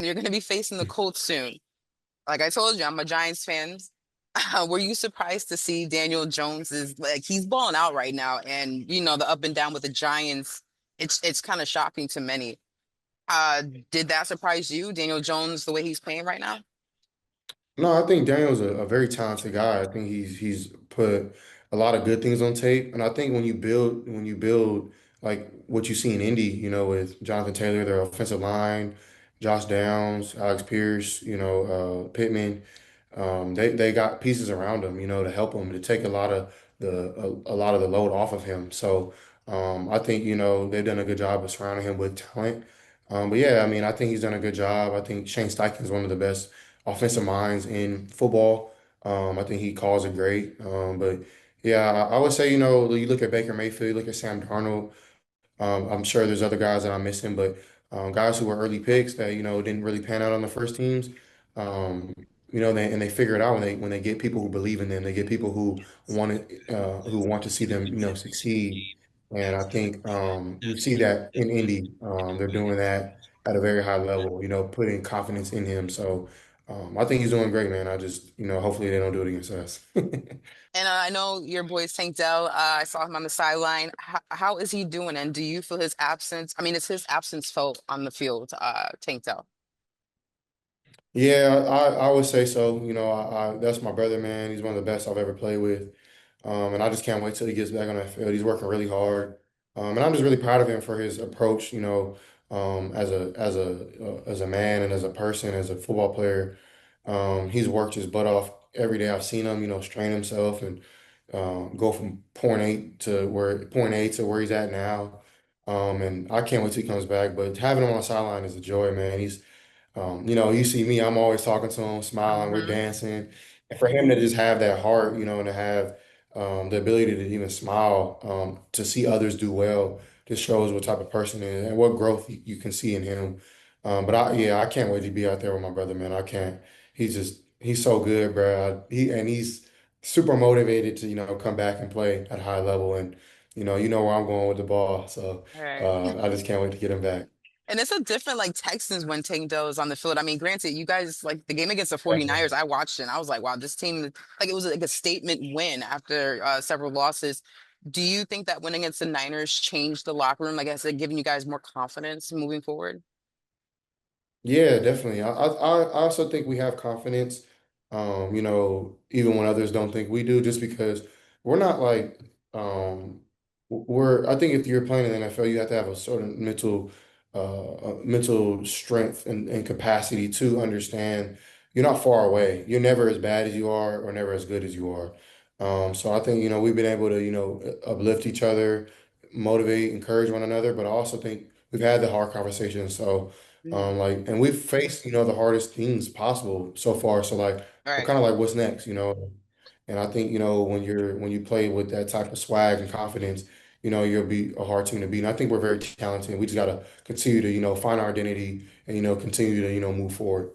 You're going to be facing the Colts soon. Like I told you, I'm a Giants fan. Were you surprised to see Daniel Jones is like he's balling out right now, and the up and down with the Giants, it's kind of shocking to many. Uh, did that surprise you, Daniel Jones, the way he's playing right now? No, I think Daniel's a very talented guy. I think he's put a lot of good things on tape, and I think when you build like what you see in Indy, with Jonathan Taylor, their offensive line, Josh Downs, Alex Pierce, Pittman, they got pieces around him, to help him to take a lot of the load off of him. So I think they've done a good job of surrounding him with talent. But yeah, I mean, I think he's done a good job. I think Shane Steichen is one of the best offensive minds in football. I think he calls it great. But yeah, I would say, you look at Baker Mayfield, you look at Sam Darnold. I'm sure there's other guys that I'm missing, but guys who were early picks that didn't really pan out on the first teams. Um, they figure it out when they get people who believe in them. They get people who want to see them succeed. And I think you see that in Indy. They're doing that at a very high level. Putting confidence in him. So I think he's doing great, man. I just hopefully they don't do it against us. And I know your boy Tank Dell. I saw him on the sideline. How is he doing? And do you feel his absence? I mean, is his absence felt on the field, Tank Dell? Yeah, I would say so. That's my brother, man. He's one of the best I've ever played with. And I just can't wait till he gets back on that field. He's working really hard. And I'm just really proud of him for his approach, as a man and as a person, as a football player. He's worked his butt off every day I've seen him, strain himself and go from point A to where he's at now. And I can't wait till he comes back. But having him on the sideline is a joy, man. You see me, I'm always talking to him, smiling, we're Hmm. dancing. And for him to just have that heart, and to have the ability to even smile, to see others do well, just shows what type of person he is and what growth you can see in him. Yeah, I can't wait to be out there with my brother, man. I can't. He's so good, bro. He's super motivated to, come back and play at a high level. And, you know where I'm going with the ball. So All right. I just can't wait to get him back. And it's a different like Texans when Tank Dell is on the field. I mean, granted, you guys like the game against the 49ers, I watched it and I was like, wow, this team like it was like a statement win after several losses. Do you think that win against the Niners changed the locker room? Like, has it given you guys more confidence moving forward? Yeah, definitely. I also think we have confidence, even when others don't think we do, just because we're not like, I think if you're playing in the NFL, you have to have a certain mental strength and capacity to understand you're not far away. You're never as bad as you are or never as good as you are. So I think, we've been able to, uplift each other, motivate, encourage one another, but I also think we've had the hard conversations. So, Mhm. and we've faced, the hardest things possible so far. So like All we're right. kind of like, what's next, And I think, when you play with that type of swag and confidence, you'll be a hard team to beat. And I think we're very talented. We just gotta continue to, find our identity and, continue to, move forward.